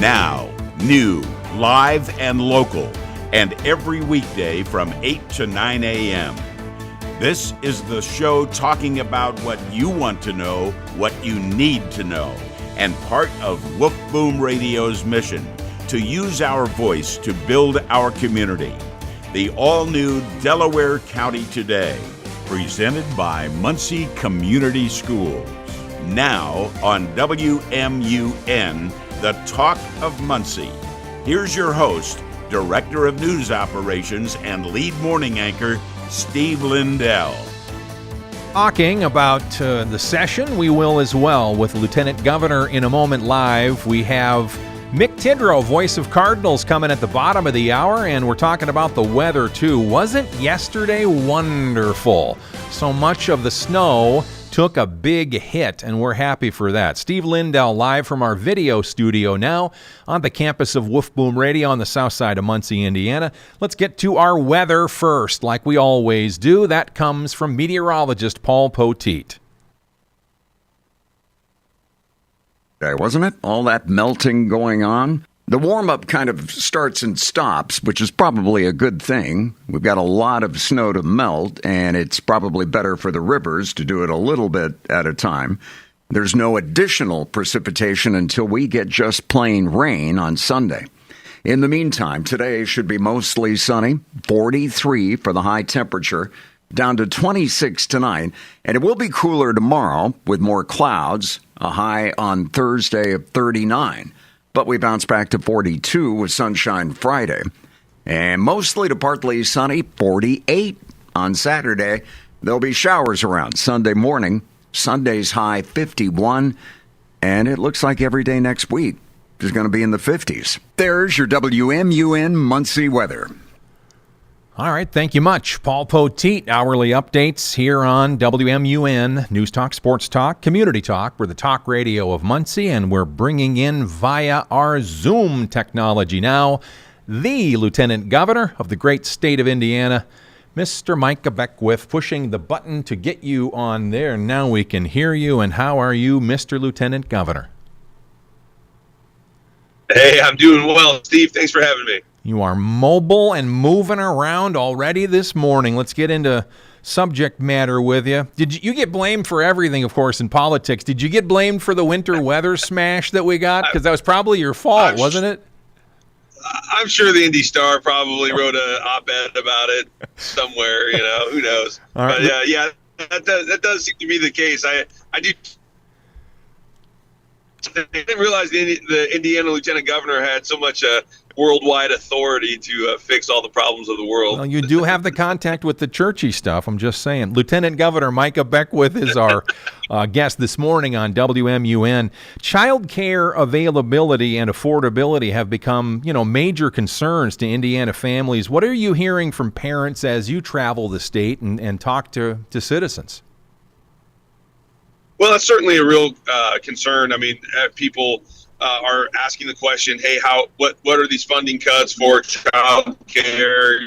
Now, new, live, and local, and every weekday from 8 to 9 a.m. This is the show talking about what you want to know, what you need to know, and part of Woof Boom Radio's mission to use our voice to build our community. The all-new Delaware County Today, presented by Muncie Community Schools. Now on WMUN, the Talk of Muncie. Here's your host, Director of News Operations and lead morning anchor, Steve Lindell. Talking about the session, we will as well with Lieutenant Governor in a moment live. We have Mick Tidrow, voice of Cardinals, coming at the bottom of the hour, and we're talking about the weather too. Wasn't yesterday wonderful? So much of the snow took a big hit, and we're happy for that. Steve Lindell live from our video studio now on the campus of Woof Boom Radio on the south side of Muncie, Indiana. Let's get to our weather first, like we always do. That comes from meteorologist Paul Poteet. Wasn't it? All that melting going on. The warm-up kind of starts and stops, which is probably a good thing. We've got a lot of snow to melt, and it's probably better for the rivers to do it a little bit at a time. There's no additional precipitation until we get just plain rain on Sunday. In the meantime, today should be mostly sunny, 43 for the high temperature, down to 26 tonight, and it will be cooler tomorrow with more clouds, a high on Thursday of 39. But we bounce back to 42 with sunshine Friday. And mostly to partly sunny, 48 on Saturday. There'll be showers around Sunday morning. Sunday's high, 51. And it looks like every day next week is going to be in the 50s. There's your WMUN Muncie weather. All right, thank you much. Paul Poteet, hourly updates here on WMUN, News Talk, Sports Talk, Community Talk. We're the talk radio of Muncie, and we're bringing in via our Zoom technology now the Lieutenant Governor of the great state of Indiana, Mr. Micah Beckwith, pushing the button to get you on there. Now we can hear you, and how are you, Mr. Lieutenant Governor? Hey, I'm doing well, Steve. Thanks for having me. You are mobile and moving around already this morning. Let's get into subject matter with you. Did you get blamed for everything, of course, in politics? Did you get blamed for the winter weather smash that we got? Because that was probably your fault, wasn't it? I'm sure the Indy Star probably wrote an op-ed about it somewhere. Who knows? Right. But yeah, that does seem to be the case. I didn't realize the Indiana Lieutenant Governor had so much worldwide authority to fix all the problems of the world. Well, you do have the contact with the churchy stuff, I'm just saying. Lieutenant Governor Micah Beckwith is our guest this morning on WMUN. Child care availability and affordability have become, major concerns to Indiana families. What are you hearing from parents as you travel the state and talk to citizens? Well, that's certainly a real concern. I mean, people are asking the question, hey, what are these funding cuts for child care?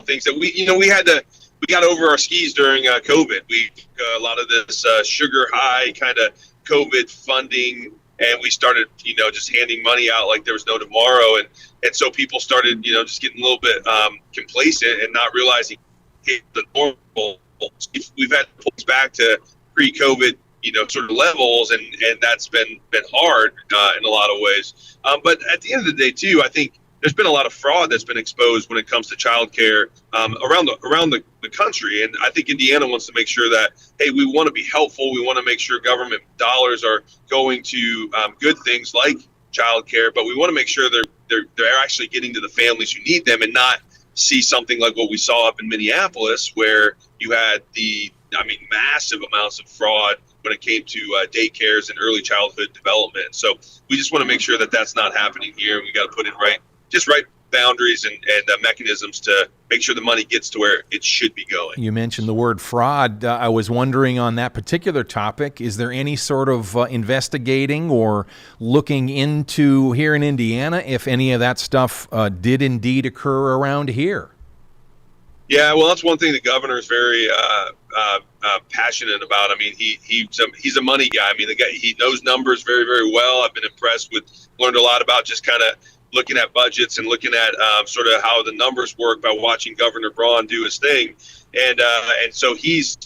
Things that we got over our skis during COVID. We a lot of this sugar high kind of COVID funding, and we started, just handing money out like there was no tomorrow. And so people started, just getting a little bit complacent and not realizing, hey, the normal, we've had to pull back to pre-COVID sort of levels, and that's been hard in a lot of ways. But at the end of the day, too, I think there's been a lot of fraud that's been exposed when it comes to childcare around the country. And I think Indiana wants to make sure that, hey, we want to be helpful. We want to make sure government dollars are going to good things like childcare, but we want to make sure they're actually getting to the families who need them, and not see something like what we saw up in Minneapolis, where you had massive amounts of fraud when it came to daycares and early childhood development. So we just want to make sure that that's not happening here. We got to put in right boundaries and mechanisms to make sure the money gets to where it should be going. You mentioned the word fraud. I was wondering on that particular topic, is there any sort of investigating or looking into here in Indiana if any of that stuff did indeed occur around here? Yeah, well, that's one thing the governor is very passionate about. I mean, he's a money guy. I mean, the guy, he knows numbers very, very well. I've been impressed learned a lot about just kind of looking at budgets and looking at sort of how the numbers work by watching Governor Braun do his thing, and so he's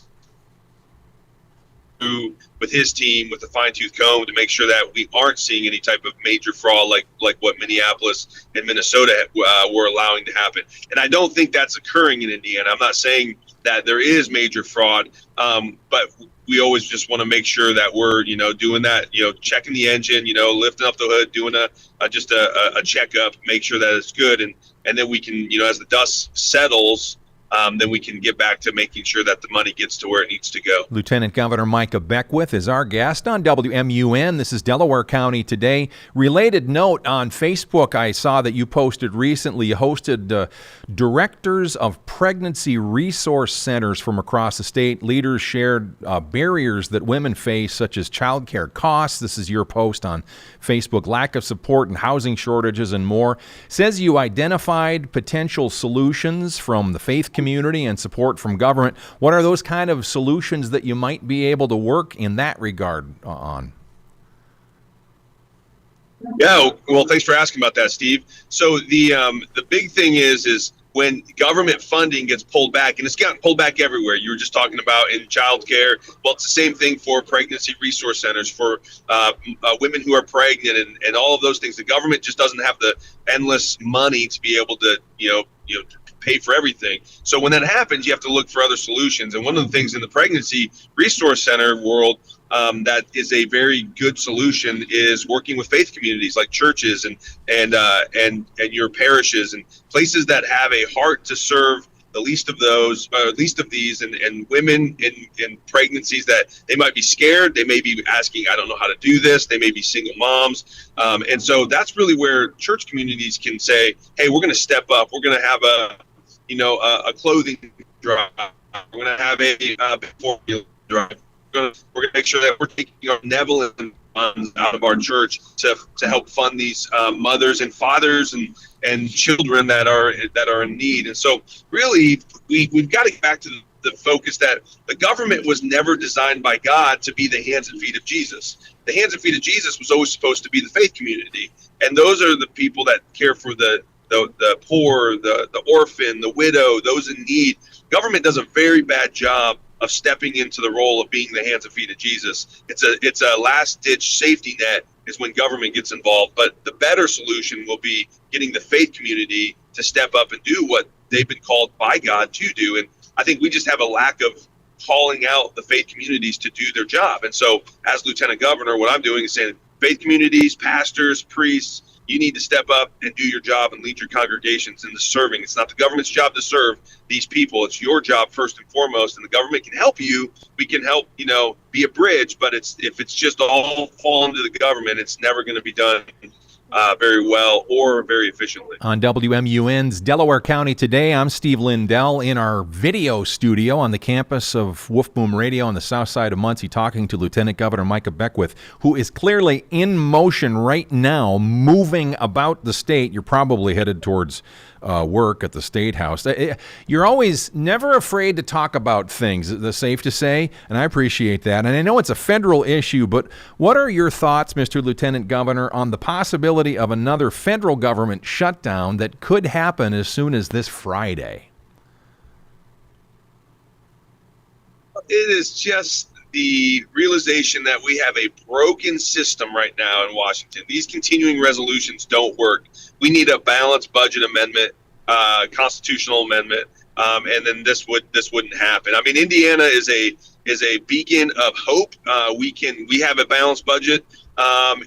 with his team with a fine-tooth comb to make sure that we aren't seeing any type of major fraud like what Minneapolis and Minnesota were allowing to happen. And I don't think that's occurring in Indiana. I'm not saying that there is major fraud, but we always just want to make sure that we're, doing that, checking the engine, lifting up the hood, doing a checkup, make sure that it's good. And then we can, as the dust settles, then we can get back to making sure that the money gets to where it needs to go. Lieutenant Governor Micah Beckwith is our guest on WMUN. This is Delaware County Today. Related note, on Facebook, I saw that you posted recently, you hosted directors of pregnancy resource centers from across the state. Leaders shared barriers that women face, such as childcare costs. This is your post on Facebook. Lack of support and housing shortages and more. Says you identified potential solutions from the faith community and support from government. What are those kind of solutions that you might be able to work in that regard on? Yeah, well, thanks for asking about that, Steve. So the big thing is when government funding gets pulled back, and it's gotten pulled back everywhere. You were just talking about in childcare. Well, it's the same thing for pregnancy resource centers, for women who are pregnant, and all of those things. The government just doesn't have the endless money to be able to, pay for everything. So when that happens, you have to look for other solutions. And one of the things in the pregnancy resource center world that is a very good solution is working with faith communities like churches and your parishes and places that have a heart to serve the least of these and women in pregnancies that they might be scared. They may be asking, I don't know how to do this. They may be single moms. And so that's really where church communities can say, hey, we're going to step up. We're going to have a clothing drive. We're going to have a formula drive. We're going to make sure that we're taking our benevolent funds out of our church to help fund these mothers and fathers and children that are in need. And so really we've got to get back to the focus that the government was never designed by God to be the hands and feet of Jesus. The hands and feet of Jesus was always supposed to be the faith community. And those are the people that care for the poor, the orphan, the widow, those in need. Government does a very bad job of stepping into the role of being the hands and feet of Jesus. It's a last-ditch safety net is when government gets involved. But the better solution will be getting the faith community to step up and do what they've been called by God to do. And I think we just have a lack of calling out the faith communities to do their job. And so as Lieutenant Governor, what I'm doing is saying, faith communities, pastors, priests, you need to step up and do your job and lead your congregations in the serving. It's not the government's job to serve these people. It's your job first and foremost. And the government can help you. We can help, be a bridge. But if it's just all falling to the government, it's never going to be done very well or very efficiently. On WMUN's Delaware County Today, I'm Steve Lindell in our video studio on the campus of Wolf Boom Radio on the south side of Muncie, talking to Lieutenant Governor Micah Beckwith, who is clearly in motion right now, moving about the state. You're probably headed towards work at the State House. You're always never afraid to talk about things, that's safe to say, and I appreciate that. And I know it's a federal issue, but what are your thoughts, Mr. Lieutenant Governor, on the possibility of another federal government shutdown that could happen as soon as this Friday? It is just the realization that we have a broken system right now in Washington. These continuing resolutions don't work. We need a balanced budget amendment, constitutional amendment, and then this wouldn't happen. I mean, Indiana is a beacon of hope. We have a balanced budget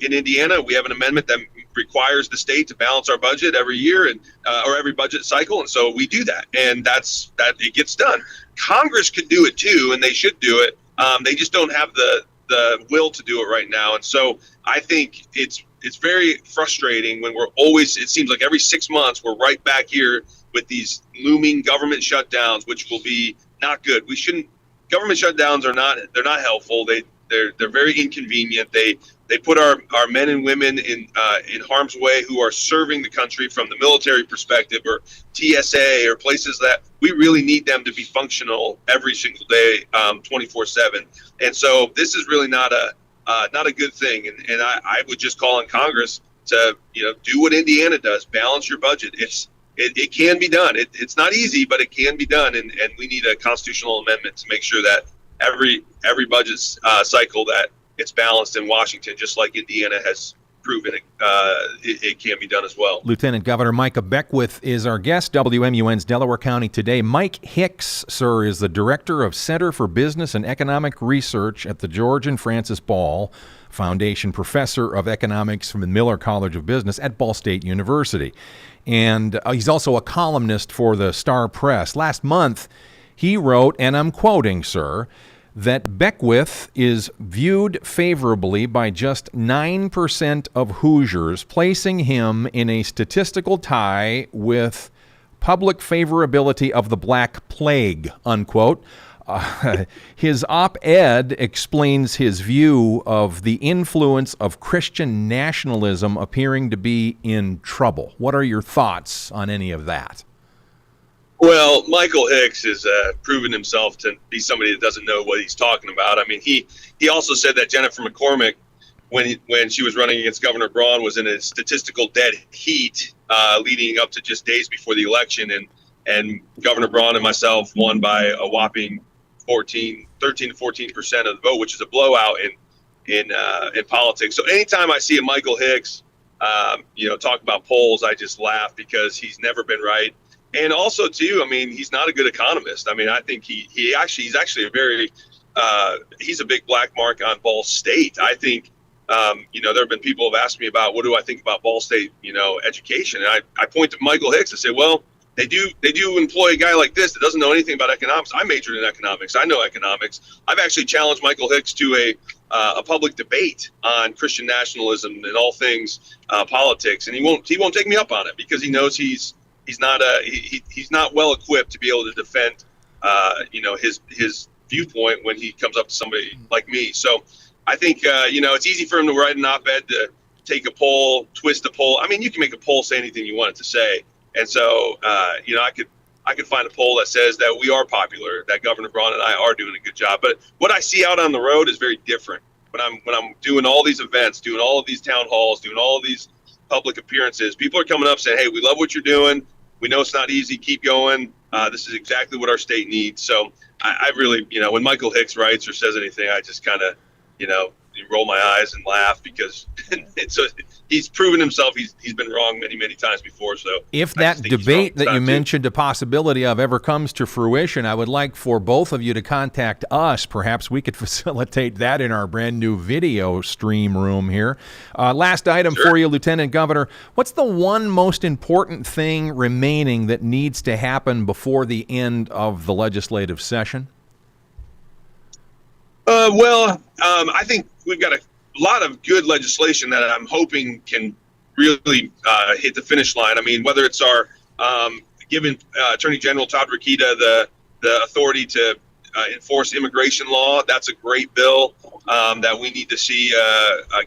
in Indiana. We have an amendment that requires the state to balance our budget every year or every budget cycle, and so we do that, and that it gets done. Congress could do it too, and they should do it. They just don't have the will to do it right now. And so I think it's very frustrating when it seems like every 6 months we're right back here with these looming government shutdowns, which will be not good. Government shutdowns they're not helpful. They're very inconvenient. They They put our men and women in harm's way who are serving the country from the military perspective, or TSA, or places that we really need them to be functional every single day, 24/7. And so this is really not a good thing. And I would just call on Congress to do what Indiana does: balance your budget. It can be done. It's not easy, but it can be done. And we need a constitutional amendment to make sure that every budget cycle that it's balanced in Washington, just like Indiana has proven it can be done as well. Lieutenant Governor Micah Beckwith is our guest. WMUN's Delaware County Today. Mike Hicks, sir, is the Director of Center for Business and Economic Research at the George and Francis Ball Foundation, Professor of Economics from the Miller College of Business at Ball State University. And he's also a columnist for the Star Press. Last month, he wrote, and I'm quoting, sir, that Beckwith is viewed favorably by just 9% of Hoosiers, placing him in a statistical tie with public favorability of the Black Plague, unquote. His op-ed explains his view of the influence of Christian nationalism appearing to be in trouble. What are your thoughts on any of that? Well, Michael Hicks has proven himself to be somebody that doesn't know what he's talking about. I mean, he also said that Jennifer McCormick, when she was running against Governor Braun, was in a statistical dead heat leading up to just days before the election, and Governor Braun and myself won by a whopping 13 to 14% of the vote, which is a blowout in politics. So anytime I see a Michael Hicks, talk about polls, I just laugh, because he's never been right. And also, too, I mean, he's not a good economist. I mean, I think he's actually he's a big black mark on Ball State. I think, there have been people who have asked me about what do I think about Ball State, education. And I point to Michael Hicks and say, well, they do employ a guy like this that doesn't know anything about economics. I majored in economics. I know economics. I've actually challenged Michael Hicks to a public debate on Christian nationalism and all things politics, and he won't take me up on it, because he knows he's not well equipped to be able to defend his viewpoint when he comes up to somebody like me. So I think it's easy for him to write an op-ed, to take a poll, twist a poll. I mean, you can make a poll say anything you want it to say, and so I could find a poll that says that we are popular, that Governor Braun and I are doing a good job. But what I see out on the road is very different. When I'm doing all these events, doing all of these town halls, doing all of these public appearances, people are coming up saying, hey, we love what you're doing. We know it's not easy. Keep going. This is exactly what our state needs. So I really, when Michael Hicks writes or says anything, I just kind of, roll my eyes and laugh, because he's proven himself. He's been wrong many, many times before. So if that debate that you mentioned a possibility of ever comes to fruition, I would like for both of you to contact us. Perhaps we could facilitate that in our brand new video stream room here. Last item for you, Lieutenant Governor. What's the one most important thing remaining that needs to happen before the end of the legislative session? I think we've got a lot of good legislation that I'm hoping can really hit the finish line. I mean, whether it's our giving Attorney General Todd Rokita the authority to enforce immigration law, that's a great bill that we need to see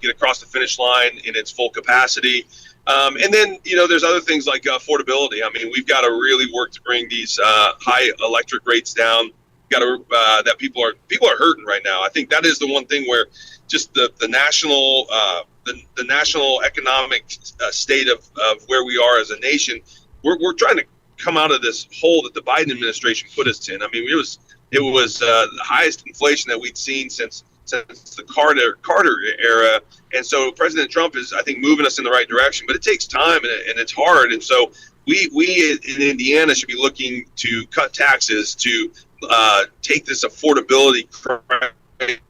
get across the finish line in its full capacity. And then, there's other things like affordability. I mean, we've got to really work to bring these high electric rates down. That people are hurting right now. I think that is the one thing where just the national the national economic state of where we are as a nation, we're trying to come out of this hole that the Biden administration put us in. I mean, it was the highest inflation that we'd seen since the Carter era, and so President Trump is, I think, moving us in the right direction. But it takes time and it's hard, and so we in Indiana should be looking to cut taxes to take this affordability crisis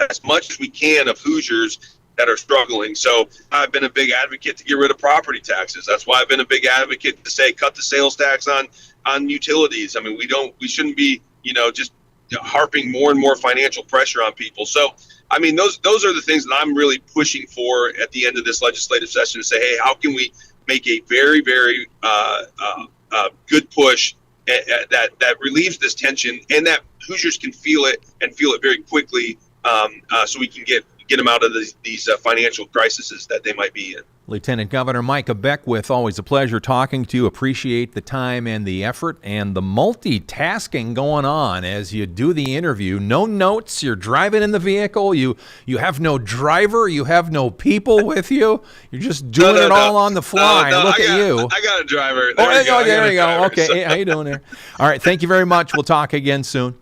as much as we can of Hoosiers that are struggling. So I've been a big advocate to get rid of property taxes. That's why I've been a big advocate to say cut the sales tax on utilities. I mean, we shouldn't be just harping more and more financial pressure on people. So I mean, those are the things that I'm really pushing for at the end of this legislative session, to say, hey, how can we make a very, very good push that relieves this tension, and that Hoosiers can feel it and feel it very quickly, so we can get get them out of these financial crises that they might be in. Lieutenant Governor Micah Beckwith, always a pleasure talking to you. Appreciate the time and the effort and the multitasking going on as you do the interview. No notes, you're driving in the vehicle, you have no driver, you have no people with you. You're just doing it all on the fly. Look at you. I got a driver. There you go. Okay, hey, how you doing there? All right, thank you very much. We'll talk again soon.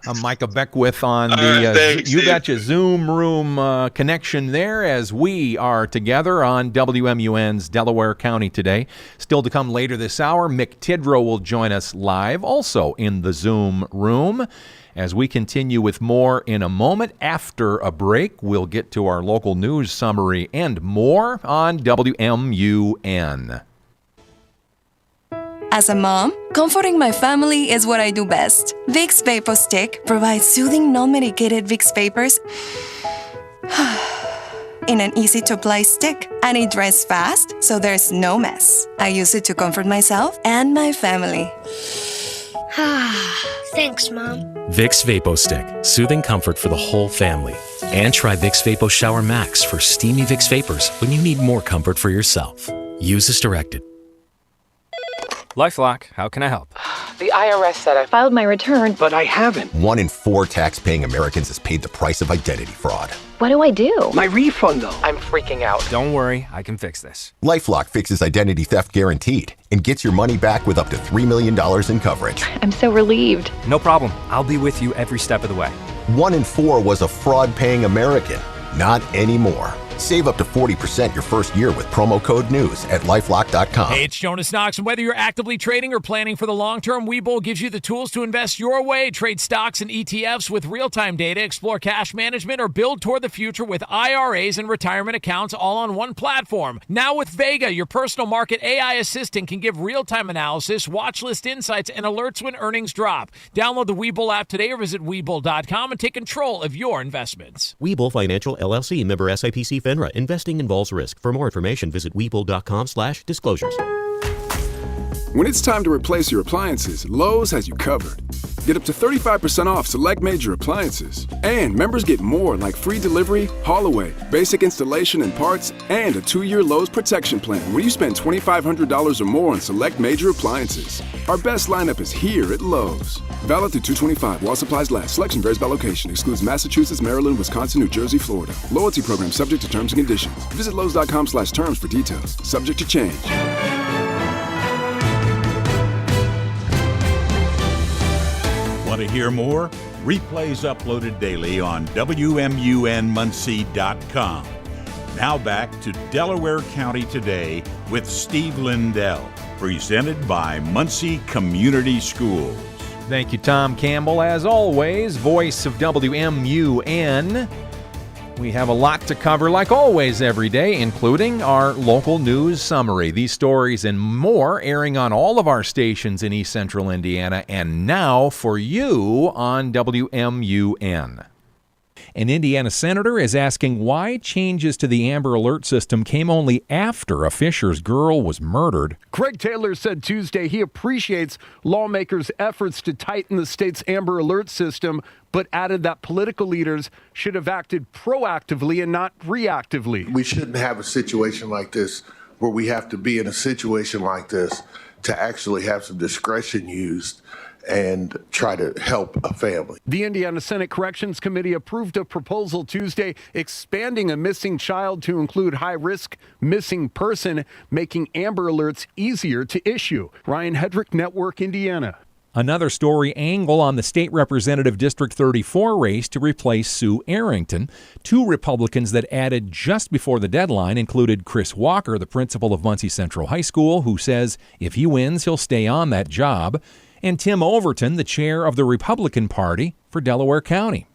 I'm Micah Beckwith on the You Betcha Zoom room connection there as we are together on WMUN's Delaware County Today. Still to come later this hour, Mick Tidrow will join us live, also in the Zoom room. As we continue with more in a moment, after a break, we'll get to our local news summary and more on WMUN. As a mom, comforting my family is what I do best. Vicks Vapor Stick provides soothing, non-medicated Vicks vapors in an easy-to-apply stick, and it dries fast, so there's no mess. I use it to comfort myself and my family. Thanks, Mom. Vicks Vapo Stick, soothing comfort for the whole family. And try Vicks Vapo Shower Max for steamy Vicks vapors when you need more comfort for yourself. Use as directed. LifeLock, how can I help? The IRS said I filed my return, but I haven't. 1 in 4 tax-paying Americans has paid the price of identity fraud. What do I do? My refund, though. I'm freaking out. Don't worry, I can fix this. LifeLock fixes identity theft guaranteed and gets your money back with up to $3 million in coverage. I'm so relieved. No problem. I'll be with you every step of the way. 1 in 4 was a fraud-paying American. Not anymore. Save up to 40% your first year with promo code NEWS at LifeLock.com. Hey, it's Jonas Knox, and whether you're actively trading or planning for the long term, Webull gives you the tools to invest your way. Trade stocks and ETFs with real-time data, explore cash management, or build toward the future with IRAs and retirement accounts all on one platform. Now with Vega, your personal market AI assistant can give real-time analysis, watch list insights, and alerts when earnings drop. Download the Webull app today or visit Webull.com and take control of your investments. Webull Financial LLC, member SIPC FINRA. Investing involves risk. For more information, visit Webull.com/disclosures. When it's time to replace your appliances, Lowe's has you covered. Get up to 35% off select major appliances. And members get more like free delivery, haul away, basic installation and parts, and a 2-year Lowe's protection plan when you spend $2,500 or more on select major appliances. Our best lineup is here at Lowe's. Valid through 2/25 while supplies last. Selection varies by location. Excludes Massachusetts, Maryland, Wisconsin, New Jersey, Florida. Loyalty program subject to terms and conditions. Visit Lowe's.com/terms for details. Subject to change. Want to hear more? Replays uploaded daily on WMUNmuncie.com. Now back to Delaware County Today with Steve Lindell, presented by Muncie Community Schools. Thank you, Tom Campbell. As always, voice of WMUN. We have a lot to cover, like always, every day, including our local news summary. These stories and more airing on all of our stations in East Central Indiana, and now for you on WMUN. An Indiana senator is asking why changes to the Amber Alert system came only after a Fishers girl was murdered. Craig Taylor said Tuesday he appreciates lawmakers' efforts to tighten the state's Amber Alert system, but added that political leaders should have acted proactively and not reactively. We shouldn't have a situation like this where we have to be in a situation like this to actually have some discretion used and try to help a family. The Indiana Senate Corrections Committee approved a proposal Tuesday expanding a missing child to include high-risk missing person, making Amber Alerts easier to issue. Ryan Hedrick, Network Indiana. Another story angle on the State Representative District 34 race to replace Sue Arrington. 2 Republicans that added just before the deadline included Chris Walker, the principal of Muncie Central High School, who says if he wins, he'll stay on that job, and Tim Overton, the chair of the Republican Party for Delaware County.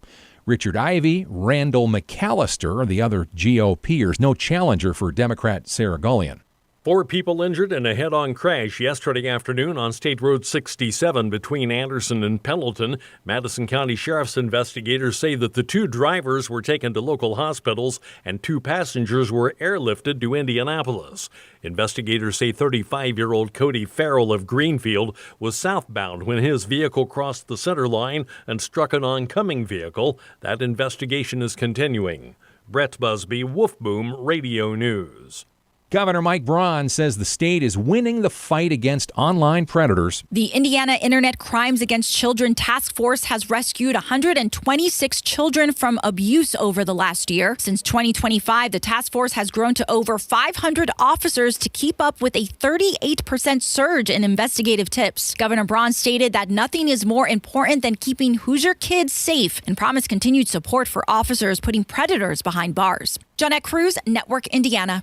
Richard Ivey, Randall McAllister are the other GOPers, no challenger for Democrat Sarah Gullion. 4 people injured in a head-on crash yesterday afternoon on State Road 67 between Anderson and Pendleton. Madison County Sheriff's investigators say that the 2 drivers were taken to local hospitals and 2 passengers were airlifted to Indianapolis. Investigators say 35-year-old Cody Farrell of Greenfield was southbound when his vehicle crossed the center line and struck an oncoming vehicle. That investigation is continuing. Brett Busby, Wolf Boom Radio News. Governor Mike Braun says the state is winning the fight against online predators. The Indiana Internet Crimes Against Children Task Force has rescued 126 children from abuse over the last year. Since 2025, the task force has grown to over 500 officers to keep up with a 38% surge in investigative tips. Governor Braun stated that nothing is more important than keeping Hoosier kids safe and promised continued support for officers putting predators behind bars. Jonette Cruz, Network Indiana.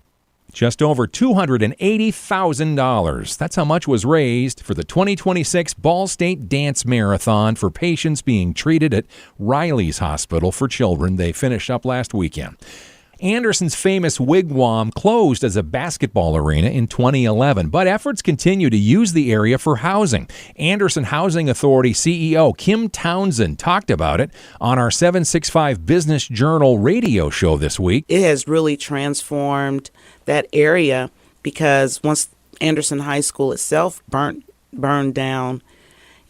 Just over $280,000. That's how much was raised for the 2026 Ball State Dance Marathon for patients being treated at Riley's Hospital for Children. They finished up last weekend. Anderson's famous Wigwam closed as a basketball arena in 2011, but efforts continue to use the area for housing. Anderson Housing Authority CEO Kim Townsend talked about it on our 765 Business Journal radio show this week. It has really transformed that area because once Anderson High School itself burned down,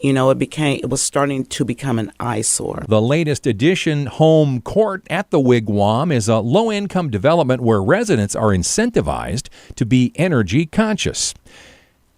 it was starting to become an eyesore. The latest addition, Home Court at the Wigwam, is a low-income development where residents are incentivized to be energy conscious.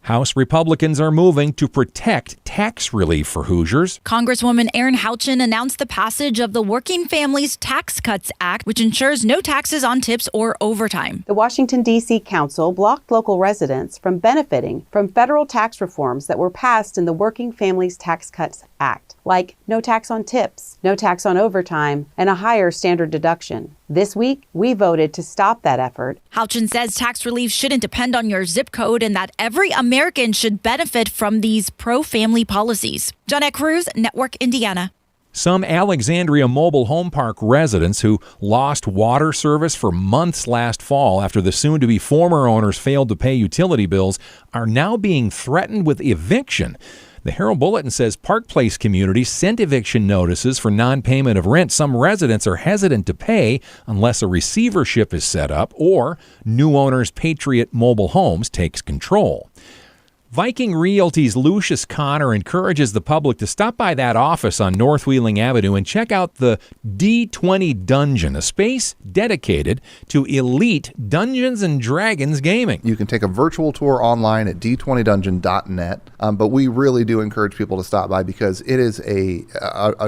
House Republicans are moving to protect tax relief for Hoosiers. Congresswoman Erin Houchin announced the passage of the Working Families Tax Cuts Act, which ensures no taxes on tips or overtime. The Washington, D.C. Council blocked local residents from benefiting from federal tax reforms that were passed in the Working Families Tax Cuts Act, like no tax on tips, no tax on overtime, and a higher standard deduction. This week, we voted to stop that effort. Houchin says tax relief shouldn't depend on your zip code and that every American should benefit from these pro-family policies. Jonette Cruz, Network Indiana. Some Alexandria Mobile Home Park residents who lost water service for months last fall after the soon-to-be former owners failed to pay utility bills are now being threatened with eviction. The Herald Bulletin says Park Place communities sent eviction notices for non-payment of rent. Some residents are hesitant to pay unless a receivership is set up or new owners Patriot Mobile Homes takes control. Viking Realty's Lucius Connor encourages the public to stop by that office on North Wheeling Avenue and check out the D20 Dungeon, a space dedicated to elite Dungeons & Dragons gaming. You can take a virtual tour online at d20dungeon.net, but we really do encourage people to stop by because it is a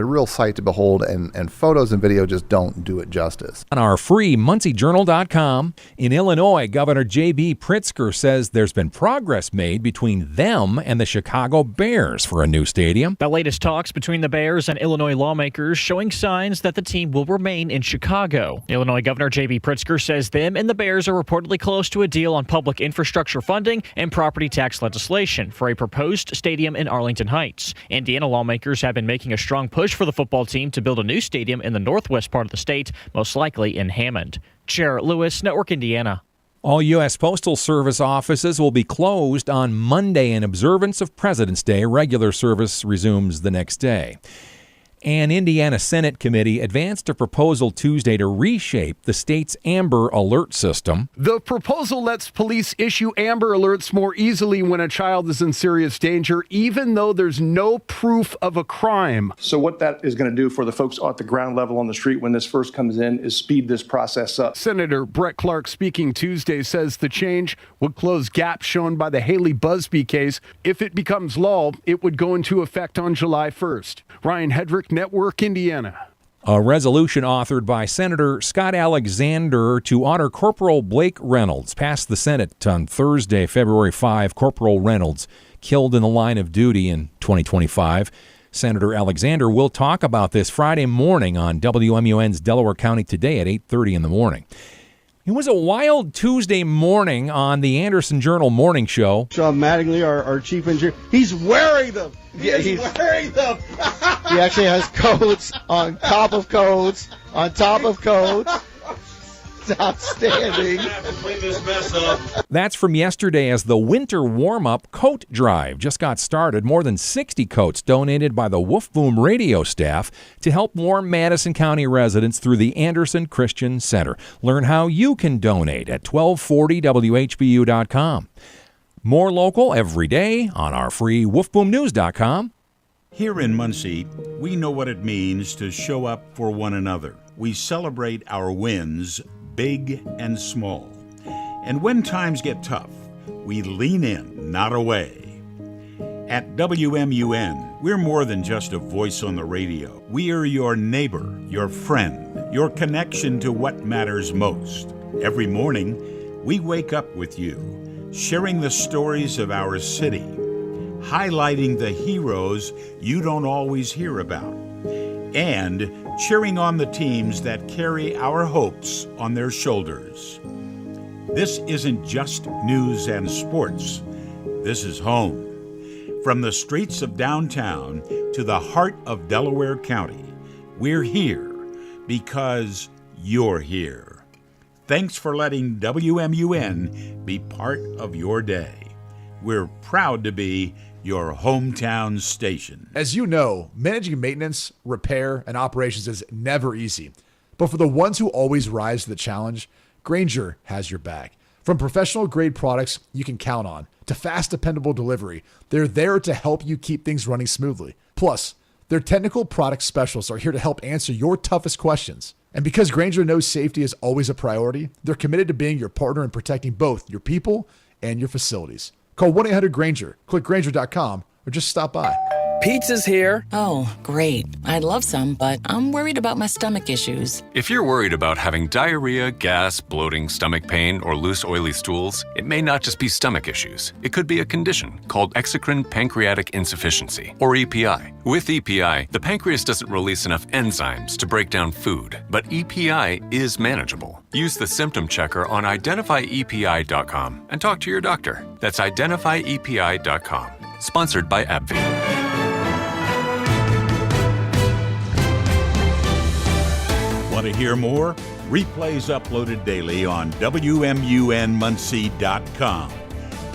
real sight to behold, and photos and video just don't do it justice. On our free MuncieJournal.com, in Illinois, Governor J.B. Pritzker says there's been progress made between them and the Chicago Bears for a new stadium. The latest talks between the Bears and Illinois lawmakers showing signs that the team will remain in Chicago. Illinois Governor J.B. Pritzker says them and the Bears are reportedly close to a deal on public infrastructure funding and property tax legislation for a proposed stadium in Arlington Heights. Indiana lawmakers have been making a strong push for the football team to build a new stadium in the northwest part of the state, most likely in Hammond. Jarrett Lewis, Network Indiana. All U.S. Postal Service offices will be closed on Monday in observance of President's Day. Regular service resumes the next day. An Indiana Senate committee advanced a proposal Tuesday to reshape the state's Amber Alert system. The proposal lets police issue Amber Alerts more easily when a child is in serious danger, even though there's no proof of a crime. So what that is going to do for the folks at the ground level on the street when this first comes in is speed this process up. Senator Brett Clark, speaking Tuesday, says the change would close gaps shown by the Haley Busby case. If it becomes law, it would go into effect on July 1st. Ryan Hedrick, Network Indiana. A resolution authored by Senator Scott Alexander to honor Corporal Blake Reynolds passed the Senate on Thursday, February 5. Corporal Reynolds killed in the line of duty in 2025. Senator Alexander will talk about this Friday morning on WMUN's Delaware County Today at 8:30 in the morning. It was a wild Tuesday morning on the Anderson Journal Morning Show. Sean Mattingly, our chief engineer, he's wearing them. He's wearing them. He actually has codes on top of codes on top of codes. It's outstanding. Clean this mess up. That's from yesterday as the winter warm-up coat drive just got started. More than 60 coats donated by the Woof Boom radio staff to help warm Madison County residents through the Anderson Christian Center. Learn how you can donate at 1240WHBU.com. More local every day on our free woofboomnews.com. Here in Muncie, we know what it means to show up for one another. We celebrate our wins, big and small. And when times get tough, we lean in, not away. At WMUN, we're more than just a voice on the radio. We are your neighbor, your friend, your connection to what matters most. Every morning, we wake up with you, sharing the stories of our city, highlighting the heroes you don't always hear about, and cheering on the teams that carry our hopes on their shoulders. This isn't just news and sports. This is home. From the streets of downtown to the heart of Delaware County, we're here because you're here. Thanks for letting WMUN be part of your day. We're proud to be your hometown station. As you know, managing maintenance, repair, and operations is never easy. But for the ones who always rise to the challenge, Grainger has your back. From professional-grade products you can count on to fast, dependable delivery, they're there to help you keep things running smoothly. Plus, their technical product specialists are here to help answer your toughest questions. And because Grainger knows safety is always a priority, they're committed to being your partner in protecting both your people and your facilities. Call 1-800-GRAINGER, click Grainger.com, or just stop by. Pizza's here. Oh, great. I'd love some, but I'm worried about my stomach issues. If you're worried about having diarrhea, gas, bloating, stomach pain, or loose, oily stools, it may not just be stomach issues. It could be a condition called exocrine pancreatic insufficiency, or EPI. With EPI, the pancreas doesn't release enough enzymes to break down food, but EPI is manageable. Use the symptom checker on identifyepi.com and talk to your doctor. That's identifyepi.com. Sponsored by AbbVie. Want to hear more? Replays uploaded daily on WMUNmuncie.com.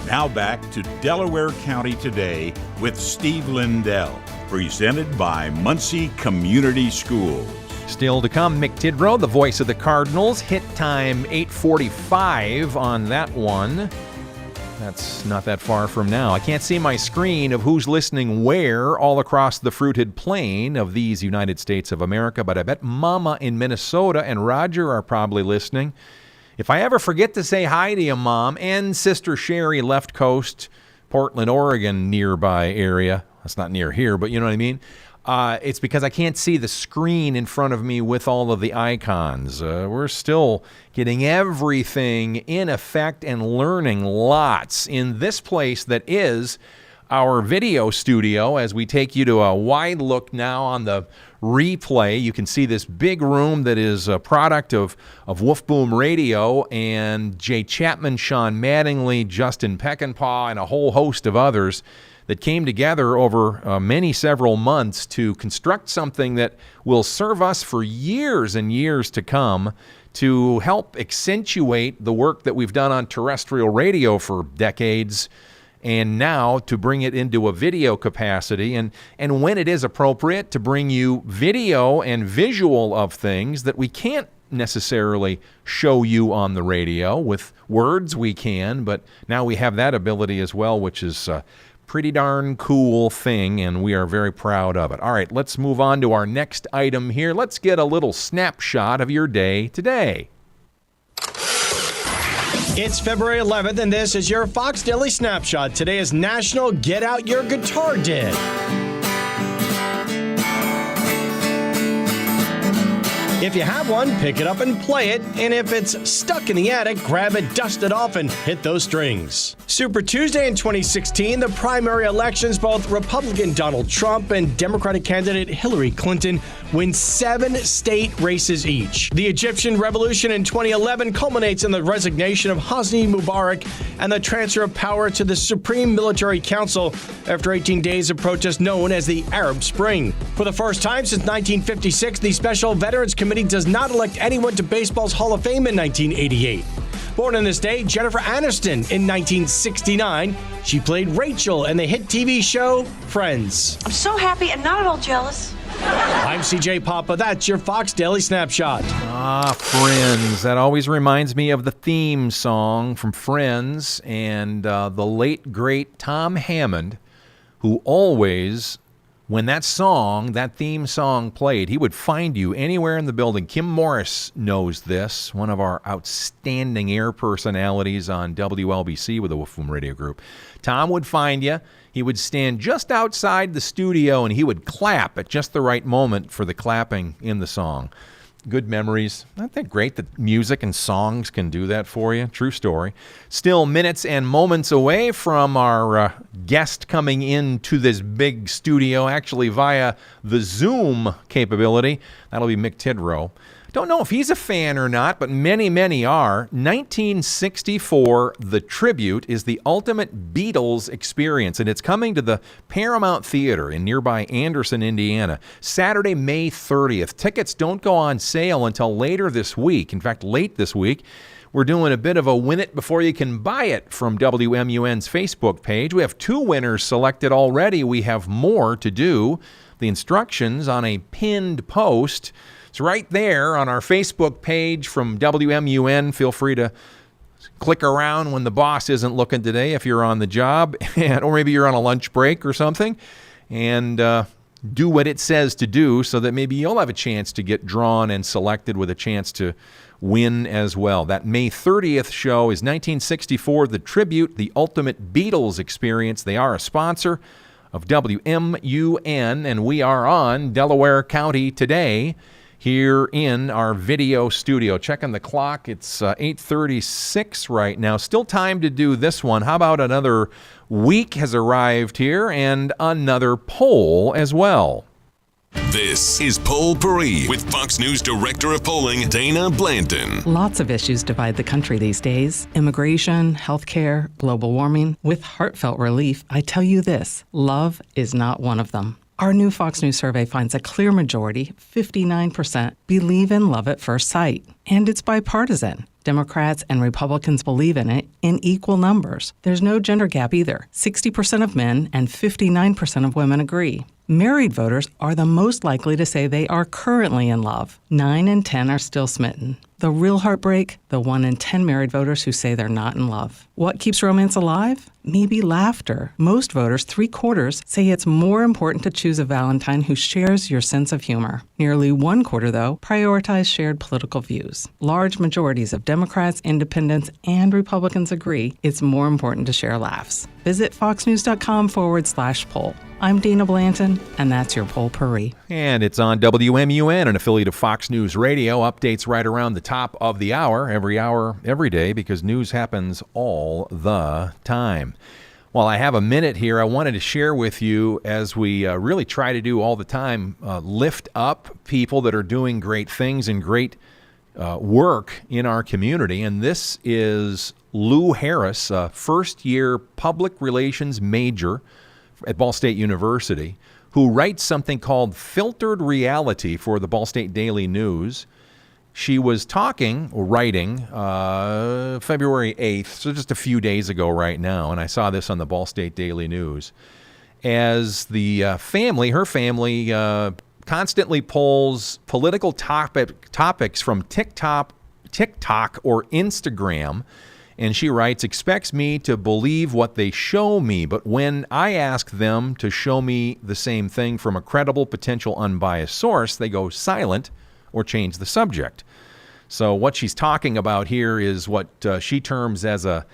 Now back to Delaware County Today with Steve Lindell, presented by Muncie Community Schools. Still to come, Mick Tidrow, the voice of the Cardinals. Hit time 8:45 on that one. That's not that far from now. I can't see my screen of who's listening where all across the fruited plain of these United States of America, but I bet Mama in Minnesota and Roger are probably listening. If I ever forget to say hi to you, Mom, and Sister Sherry, left coast, Portland, Oregon, nearby area. That's not near here, but you know what I mean? It's because I can't see the screen in front of me with all of the icons. We're still getting everything in effect and learning lots in this place that is our video studio. As we take you to a wide look now on the replay, you can see this big room that is a product of Woof Boom Radio and Jay Chapman, Sean Mattingly, Justin Peckinpah, and a whole host of others that came together over several months to construct something that will serve us for years and years to come to help accentuate the work that we've done on terrestrial radio for decades, and now to bring it into a video capacity, and when it is appropriate, to bring you video and visual of things that we can't necessarily show you on the radio. With words we can, but now we have that ability as well, which is pretty darn cool thing, and we are very proud of it. All right, let's move on to our next item here. Let's get a little snapshot of your day today. It's February 11th, and this is your Fox Daily Snapshot. Today is National Get Out Your Guitar Day. If you have one, pick it up and play it. And if it's stuck in the attic, grab it, dust it off, and hit those strings. Super Tuesday in 2016, the primary elections, both Republican Donald Trump and Democratic candidate Hillary Clinton win 7 state races each. The Egyptian Revolution in 2011 culminates in the resignation of Hosni Mubarak and the transfer of power to the Supreme Military Council after 18 days of protest known as the Arab Spring. For the first time since 1956, the Special Veterans Committee Committee does not elect anyone to baseball's Hall of Fame in 1988. Born on this day, Jennifer Aniston in 1969. She played Rachel in the hit TV show Friends. I'm so happy and not at all jealous. I'm CJ Papa. That's your Fox Daily Snapshot. Friends. That always reminds me of the theme song from Friends and the late, great Tom Hammond, who always, when that theme song played, he would find you anywhere in the building. Kim Morris knows this, one of our outstanding air personalities on WLBC with the Wolfroom Radio Group. Tom would find you. He would stand just outside the studio, and he would clap at just the right moment for the clapping in the song. Good memories. Isn't that great that music and songs can do that for you? True story. Still minutes and moments away from our guest coming into this big studio, actually via the Zoom capability. That'll be Mick Tidrow. Don't know if he's a fan or not, but many, many are. 1964, The Tribute, is the ultimate Beatles experience, and it's coming to the Paramount Theater in nearby Anderson, Indiana, Saturday, May 30th. Tickets don't go on sale until later this week. In fact, late this week. We're doing a bit of a win it before you can buy it from WMUN's Facebook page. We have 2 winners selected already. We have more to do. The instructions on a pinned post. It's right there on our Facebook page from WMUN. Feel free to click around when the boss isn't looking today if you're on the job, or maybe you're on a lunch break or something, and do what it says to do so that maybe you'll have a chance to get drawn and selected with a chance to win as well. That May 30th show is 1964, The Tribute, the ultimate Beatles experience. They are a sponsor of WMUN, and we are on Delaware County Today here in our video studio. Checking the clock, it's 8:36 right now. Still time to do this one. How about another week has arrived here and another poll as well? This is Poll Paris with Fox News Director of Polling, Dana Blanton. Lots of issues divide the country these days. Immigration, healthcare, global warming. With heartfelt relief, I tell you this, love is not one of them. Our new Fox News survey finds a clear majority, 59%, believe in love at first sight. And it's bipartisan. Democrats and Republicans believe in it in equal numbers. There's no gender gap either. 60% of men and 59% of women agree. Married voters are the most likely to say they are currently in love. 9 in 10 are still smitten. The real heartbreak, the 1 in 10 married voters who say they're not in love. What keeps romance alive? Maybe laughter. Most voters, 3/4, say it's more important to choose a Valentine who shares your sense of humor. Nearly 1/4, though, prioritize shared political views. Large majorities of Democrats, Independents, and Republicans agree it's more important to share laughs. Visit foxnews.com/poll. I'm Dana Blanton, and that's your Poll Paris. And it's on WMUN, an affiliate of Fox News Radio. Updates right around the top of the hour, every day, because news happens all the time. While I have a minute here, I wanted to share with you, as we really try to do all the time, lift up people that are doing great things and great work in our community. And this is Lou Harris, a first-year public relations major at Ball State University, who writes something called Filtered Reality for the Ball State Daily News. She was writing February 8th, so just a few days ago right now, and I saw this on the Ball State Daily News. As her family constantly pulls political topics from TikTok or Instagram, and she writes, expects me to believe what they show me, but when I ask them to show me the same thing from a credible, potential, unbiased source, they go silent or change the subject. So what she's talking about here is what she terms as a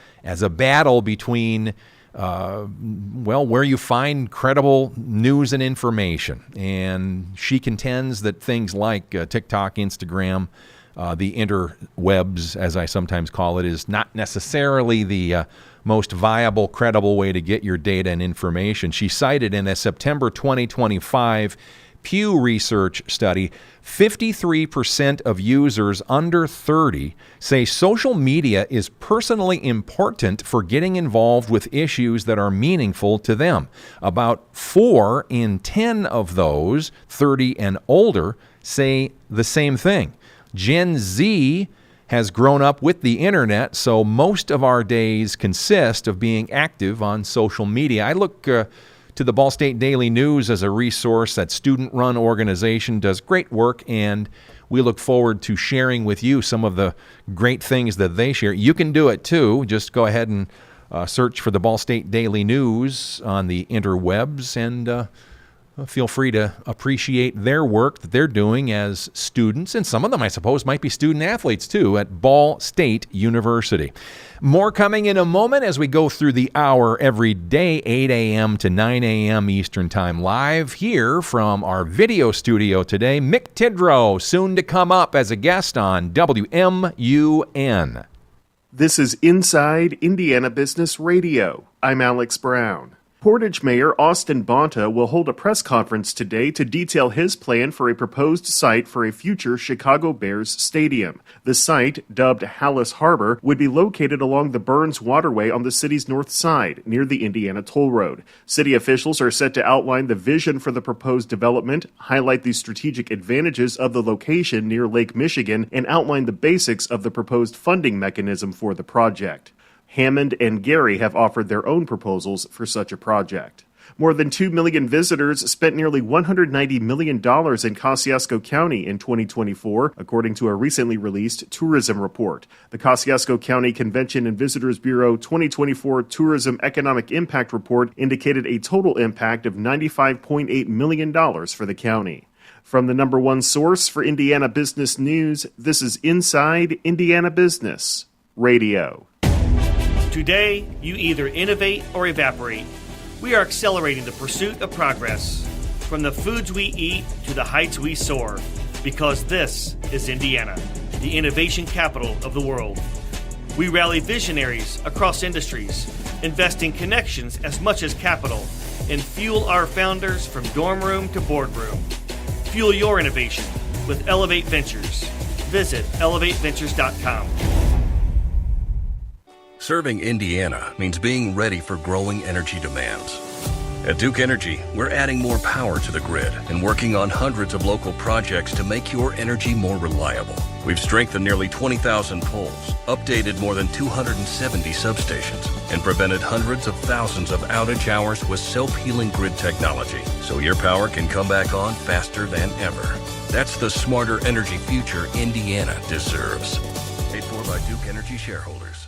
battle between where you find credible news and information. And she contends that things like TikTok, Instagram, the interwebs, as I sometimes call it, is not necessarily the most viable, credible way to get your data and information. She cited in a September 2025 Pew Research study, 53% of users under 30 say social media is personally important for getting involved with issues that are meaningful to them. About 4 in 10 of those, 30 and older, say the same thing. Gen Z has grown up with the internet, so most of our days consist of being active on social media. I look to the Ball State Daily News as a resource. That student-run organization does great work, and we look forward to sharing with you some of the great things that they share. You can do it too. Just go ahead and search for the Ball State Daily News on the interwebs, and feel free to appreciate their work that they're doing as students, and some of them, I suppose, might be student athletes too at Ball State University. More coming in a moment as we go through the hour every day, 8 a.m. to 9 a.m. Eastern Time, live here from our video studio today. Mick Tidrow, soon to come up as a guest on WMUN. This is Inside Indiana Business Radio. I'm Alex Brown. Portage Mayor Austin Bonta will hold a press conference today to detail his plan for a proposed site for a future Chicago Bears stadium. The site, dubbed Hallis Harbor, would be located along the Burns Waterway on the city's north side, near the Indiana Toll Road. City officials are set to outline the vision for the proposed development, highlight the strategic advantages of the location near Lake Michigan, and outline the basics of the proposed funding mechanism for the project. Hammond and Gary have offered their own proposals for such a project. More than 2 million visitors spent nearly $190 million in Kosciuszko County in 2024, according to a recently released tourism report. The Kosciuszko County Convention and Visitors Bureau 2024 Tourism Economic Impact Report indicated a total impact of $95.8 million for the county. From the number one source for Indiana business news, this is Inside Indiana Business Radio. Today, you either innovate or evaporate. We are accelerating the pursuit of progress, from the foods we eat to the heights we soar, because this is Indiana, the innovation capital of the world. We rally visionaries across industries, investing connections as much as capital, and fuel our founders from dorm room to boardroom. Fuel your innovation with Elevate Ventures. Visit elevateventures.com. Serving Indiana means being ready for growing energy demands. At Duke Energy, we're adding more power to the grid and working on hundreds of local projects to make your energy more reliable. We've strengthened nearly 20,000 poles, updated more than 270 substations, and prevented hundreds of thousands of outage hours with self-healing grid technology, so your power can come back on faster than ever. That's the smarter energy future Indiana deserves. Paid for by Duke Energy shareholders.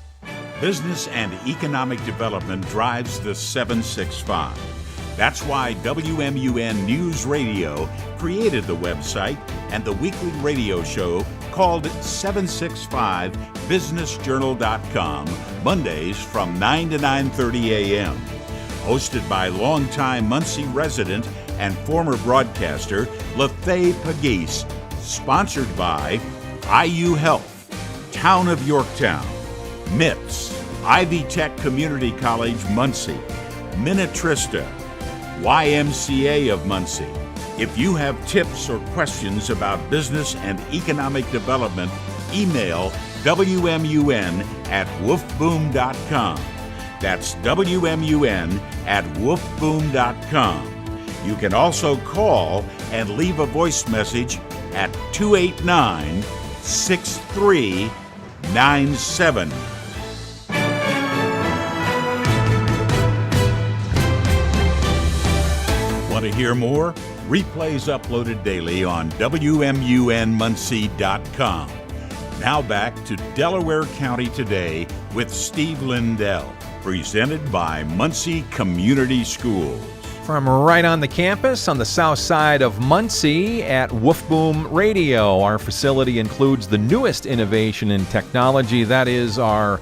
Business and economic development drives the 765. That's why WMUN News Radio created the website and the weekly radio show called 765businessjournal.com, Mondays from 9 to 9:30 a.m. Hosted by longtime Muncie resident and former broadcaster Lefay Pagese. Sponsored by IU Health, Town of Yorktown, MIPS, Ivy Tech Community College Muncie, Minnetrista, YMCA of Muncie. If you have tips or questions about business and economic development, email WMUN@woofboom.com. That's WMUN@woofboom.com. You can also call and leave a voice message at 289-6397. Want to hear more? Replays uploaded daily on WMUNmuncie.com. Now back to Delaware County Today with Steve Lindell, presented by Muncie Community Schools. From right on the campus on the south side of Muncie at Woofboom Radio. Our facility includes the newest innovation in technology. That is our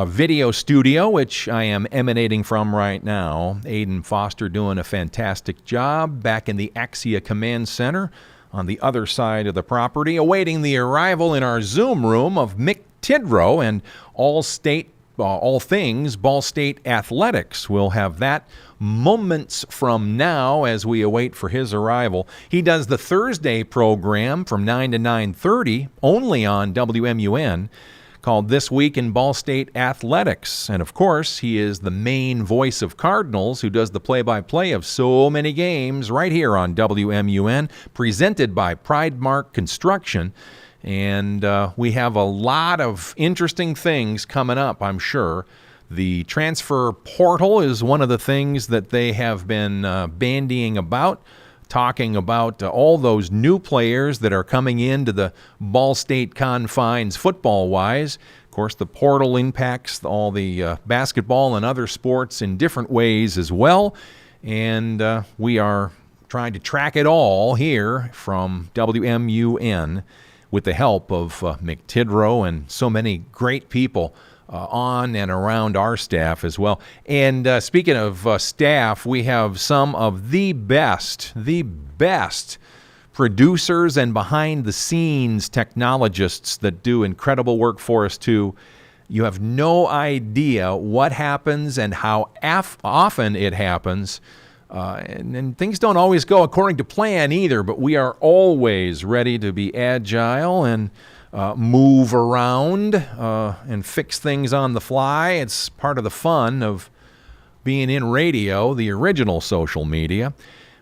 video studio, which I am emanating from right now. Aiden Foster doing a fantastic job back in the Axia Command Center on the other side of the property, awaiting the arrival in our Zoom room of Mick Tidrow and All-State all things Ball State athletics. We'll have that moments from now as we await for his arrival. He does the Thursday program from 9 to 9:30 only on WMUN, called This Week in Ball State Athletics. And of course, he is the main voice of Cardinals, who does the play-by-play of so many games right here on WMUN, presented by Pridemark Construction. And we have a lot of interesting things coming up, I'm sure. The transfer portal is one of the things that they have been bandying about, talking about all those new players that are coming into the Ball State confines football-wise. Of course, the portal impacts all the basketball and other sports in different ways as well. And we are trying to track it all here from WMUN with the help of Mick Tidrow and so many great people on and around our staff as well. And speaking of staff, we have some of the best producers and behind-the-scenes technologists that do incredible work for us, too. You have no idea what happens and how often it happens. And things don't always go according to plan either, but we are always ready to be agile and move around and fix things on the fly. It's part of the fun of being in radio, the original social media.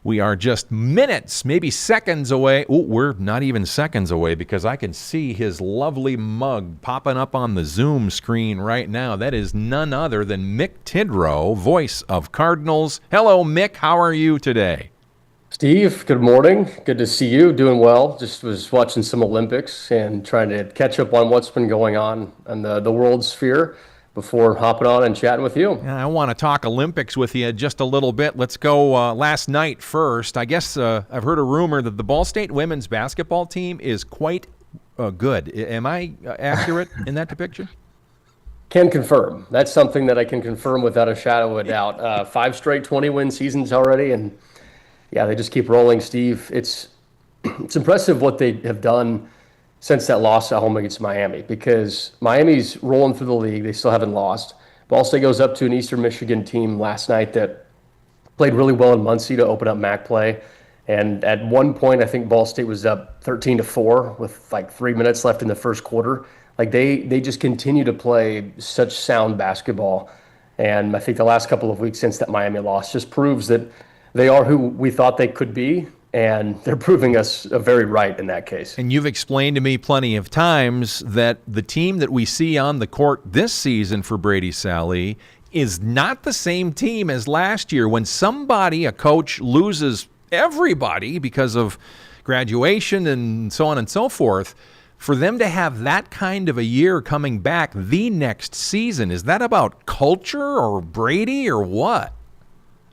We are just minutes, maybe seconds away. Oh, we're not even seconds away because I can see his lovely mug popping up on the Zoom screen right now. That is none other than Mick Tidrow, voice of Cardinals. Hello, Mick. How are you today? Steve, good morning. Good to see you. Doing well. Just was watching some Olympics and trying to catch up on what's been going on in the world sphere before hopping on and chatting with you. I want to talk Olympics with you just a little bit. Let's go last night first. I guess I've heard a rumor that the Ball State women's basketball team is quite good. Am I accurate in that depiction? Can confirm. That's something that I can confirm without a shadow of a doubt. 5 straight 20-win seasons already, and yeah, they just keep rolling, Steve. It's impressive what they have done since that loss at home against Miami, because Miami's rolling through the league. They still haven't lost. Ball State goes up to an Eastern Michigan team last night that played really well in Muncie to open up MAC play. And at one point, I think Ball State was up 13-4 with like 3 minutes left in the first quarter. Like they just continue to play such sound basketball. And I think the last couple of weeks since that Miami loss just proves that they are who we thought they could be, and they're proving us very right in that case. And you've explained to me plenty of times that the team that we see on the court this season for Brady Sallee is not the same team as last year. When a coach loses everybody because of graduation and so on and so forth, for them to have that kind of a year coming back the next season, is that about culture or Brady or what?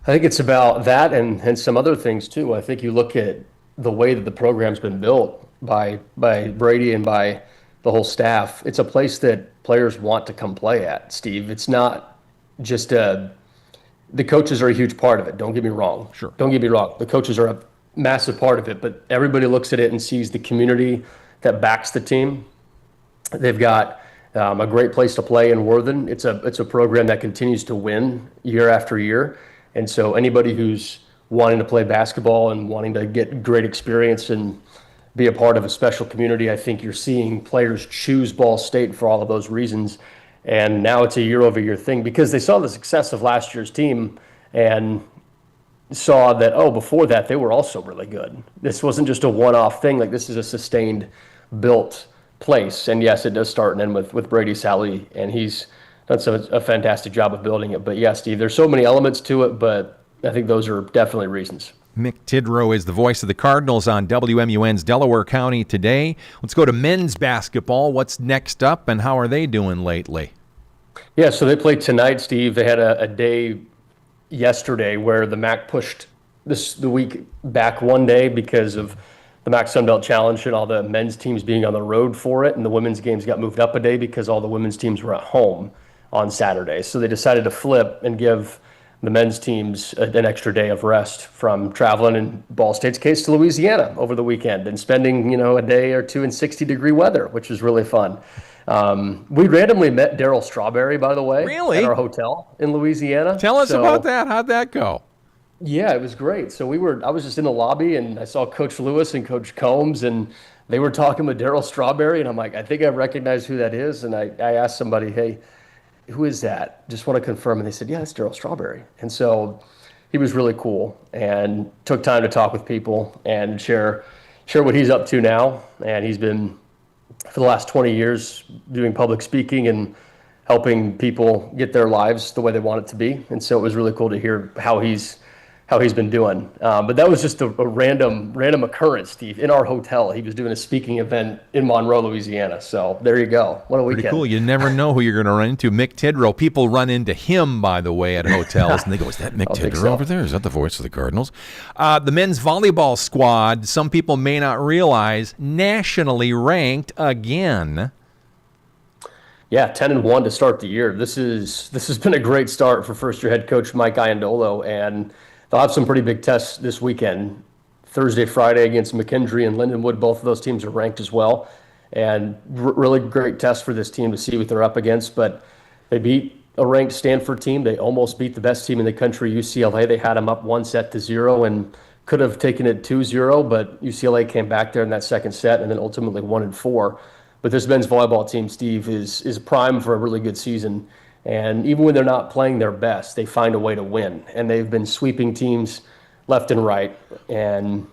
I think it's about that and some other things too. I think you look at the way that the program's been built by Brady and by the whole staff. It's a place that players want to come play at, Steve. It's not just the coaches are a huge part of it. Don't get me wrong. Sure. Don't get me wrong. The coaches are a massive part of it, but everybody looks at it and sees the community that backs the team. They've got a great place to play in Worthen. It's a program that continues to win year after year. And so anybody who's wanting to play basketball and wanting to get great experience and be a part of a special community, I think you're seeing players choose Ball State for all of those reasons. And now it's a year-over-year thing because they saw the success of last year's team and saw that, before that, they were also really good. This wasn't just a one-off thing. Like, this is a sustained, built place. And yes, it does start and end with Brady Sallee, and he's done a fantastic job of building it. But yeah, Steve, there's so many elements to it, but I think those are definitely reasons. Mick Tidrow is the voice of the Cardinals on WMUN's Delaware County Today. Let's go to men's basketball. What's next up, and how are they doing lately? Yeah, so they played tonight, Steve. They had a day yesterday where the MAC pushed the week back one day because of the MAC Sunbelt Challenge and all the men's teams being on the road for it, and the women's games got moved up a day because all the women's teams were at home on Saturday. So they decided to flip and give the men's teams an extra day of rest from traveling, in Ball State's case, to Louisiana over the weekend and spending, a day or two in 60-degree weather, which was really fun. We randomly met Darryl Strawberry, by the way, Really? at our hotel in Louisiana. Tell us about that. How'd that go? Yeah, it was great. So I was just in the lobby, and I saw Coach Lewis and Coach Combs, and they were talking with Darryl Strawberry, and I'm like, I think I recognize who that is. And I asked somebody, hey, who is that? Just want to confirm. And they said, yeah, it's Darryl Strawberry. And so he was really cool and took time to talk with people and share what he's up to now. And he's been, for the last 20 years, doing public speaking and helping people get their lives the way they want it to be. And so it was really cool to hear how he's been doing. But that was just a random occurrence, Steve. In our hotel, he was doing a speaking event in Monroe, Louisiana. So there you go. What a weekend. Pretty cool. You never know who you're going to run into. Mick Tidrow. People run into him, by the way, at hotels, and they go, is that Mick Tidrow over there? Is that the voice of the Cardinals? The men's volleyball squad, some people may not realize, nationally ranked again. Yeah, 10-1 to start the year. This has been a great start for first-year head coach Mike Iandolo, and they'll have some pretty big tests this weekend. Thursday, Friday against McKendree and Lindenwood. Both of those teams are ranked as well. And really great test for this team to see what they're up against. But they beat a ranked Stanford team. They almost beat the best team in the country, UCLA. They had them up 1-0 and could have taken it 2-0, but UCLA came back there in that second set and then ultimately won in 4. But this men's volleyball team, Steve, is primed for a really good season. And even when they're not playing their best, they find a way to win. And they've been sweeping teams left and right. And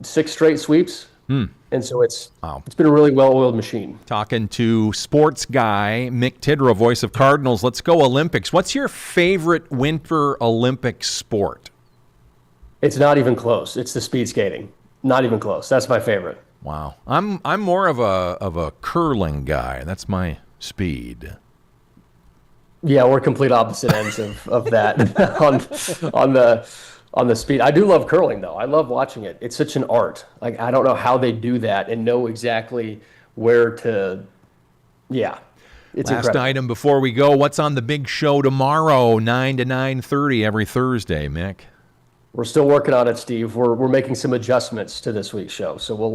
6 straight sweeps. And so it's been a really well-oiled machine. Talking to sports guy Mick Tidrow, voice of Cardinals. Let's go Olympics. What's your favorite Winter Olympic sport? It's not even close. It's the speed skating. Not even close. That's my favorite. Wow. I'm more of a curling guy. That's my speed. Yeah, we're complete opposite ends of that on the speed. I do love curling though. I love watching it. It's such an art. Like I don't know how they do that and know exactly where to. Yeah, it's Last incredible. item before we go. What's on the big show tomorrow, 9 to 9:30 every Thursday, Mick? We're still working on it, Steve. We're making some adjustments to this week's show, so we'll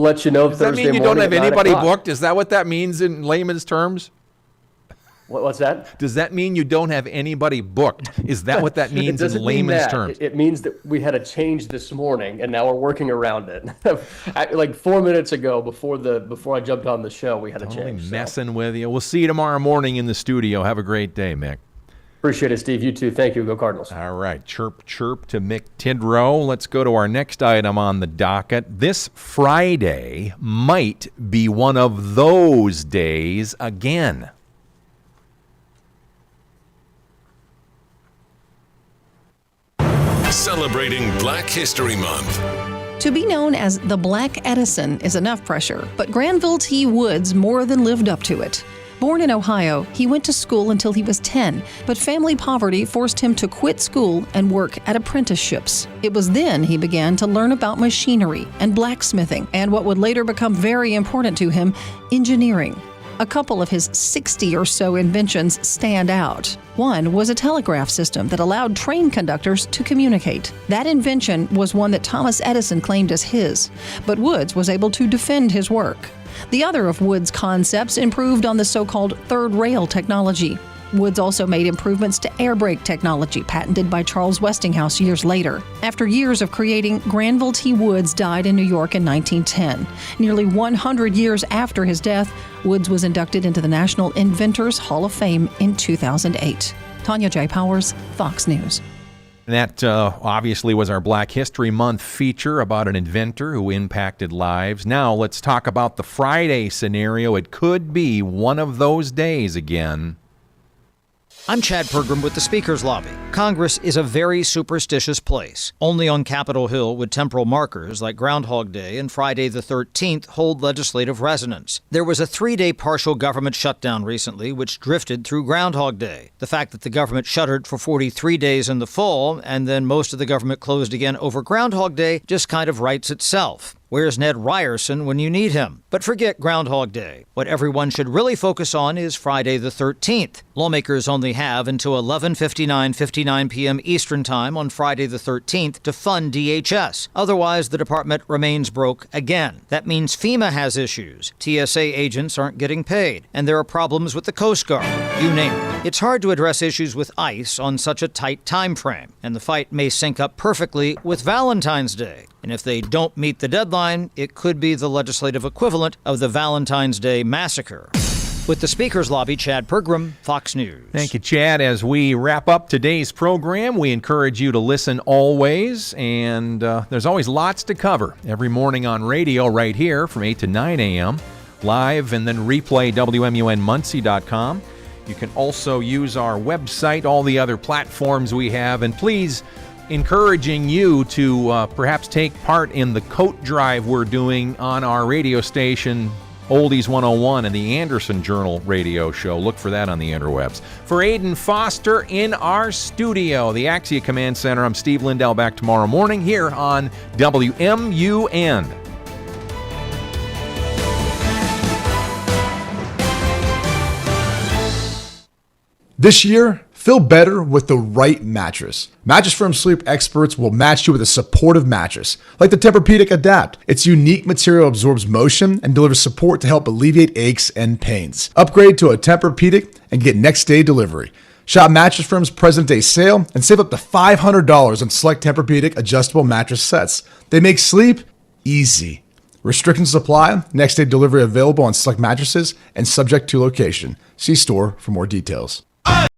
let you know. Does that Thursday mean you morning don't have at 9 anybody o'clock. booked? Is that what that means in layman's terms? What's that? Does that mean you don't have anybody booked? Is that what that means in layman's terms? It means that we had a change this morning, and now we're working around it. Like 4 minutes ago, before I jumped on the show, we had a change. Messing with you. We'll see you tomorrow morning in the studio. Have a great day, Mick. Appreciate it, Steve. You too. Thank you. Go Cardinals. All right. Chirp, chirp to Mick Tidrow. Let's go to our next item on the docket. This Friday might be one of those days again. Celebrating Black History Month. To be known as the Black Edison is enough pressure, but Granville T. Woods more than lived up to it. Born in Ohio, he went to school until he was 10, but family poverty forced him to quit school and work at apprenticeships. It was then he began to learn about machinery and blacksmithing and what would later become very important to him, engineering. A couple of his 60 or so inventions stand out. One was a telegraph system that allowed train conductors to communicate. That invention was one that Thomas Edison claimed as his, but Woods was able to defend his work. The other of Woods' concepts improved on the so-called third rail technology. Woods also made improvements to air brake technology patented by Charles Westinghouse years later. After years of creating, Granville T. Woods died in New York in 1910. Nearly 100 years after his death, Woods was inducted into the National Inventors Hall of Fame in 2008. Tanya J. Powers, Fox News. That obviously was our Black History Month feature about an inventor who impacted lives. Now let's talk about the Friday scenario. It could be one of those days again. I'm Chad Pergram with the Speaker's Lobby. Congress is a very superstitious place. Only on Capitol Hill would temporal markers like Groundhog Day and Friday the 13th hold legislative resonance. There was a 3-day partial government shutdown recently, which drifted through Groundhog Day. The fact that the government shuttered for 43 days in the fall and then most of the government closed again over Groundhog Day just kind of writes itself. Where's Ned Ryerson when you need him? But forget Groundhog Day. What everyone should really focus on is Friday the 13th. Lawmakers only have until 11:59 p.m. Eastern Time on Friday the 13th to fund DHS. Otherwise, the department remains broke again. That means FEMA has issues. TSA agents aren't getting paid. And there are problems with the Coast Guard. You name it. It's hard to address issues with ICE on such a tight time frame. And the fight may sync up perfectly with Valentine's Day. And if they don't meet the deadline, it could be the legislative equivalent of the Valentine's Day massacre. With the Speaker's Lobby, Chad Pergram, Fox News. Thank you, Chad. As we wrap up today's program, we encourage you to listen always, and there's always lots to cover every morning on radio right here from 8 to 9 a.m., live and then replay WMUNmuncie.com. You can also use our website, all the other platforms we have, and please, encouraging you to perhaps take part in the coat drive we're doing on our radio station, Oldies 101, and the Anderson Journal radio show. Look for that on the interwebs. For Aiden Foster in our studio, the Axia Command Center, I'm Steve Lindell, back tomorrow morning here on WMUN. This year, feel better with the right mattress. Mattress Firm sleep experts will match you with a supportive mattress, like the Tempur-Pedic Adapt. Its unique material absorbs motion and delivers support to help alleviate aches and pains. Upgrade to a Tempur-Pedic and get next day delivery. Shop Mattress Firm's President Day sale and save up to $500 on select Tempur-Pedic adjustable mattress sets. They make sleep easy. Restrictions apply. Next day delivery available on select mattresses and subject to location. See store for more details.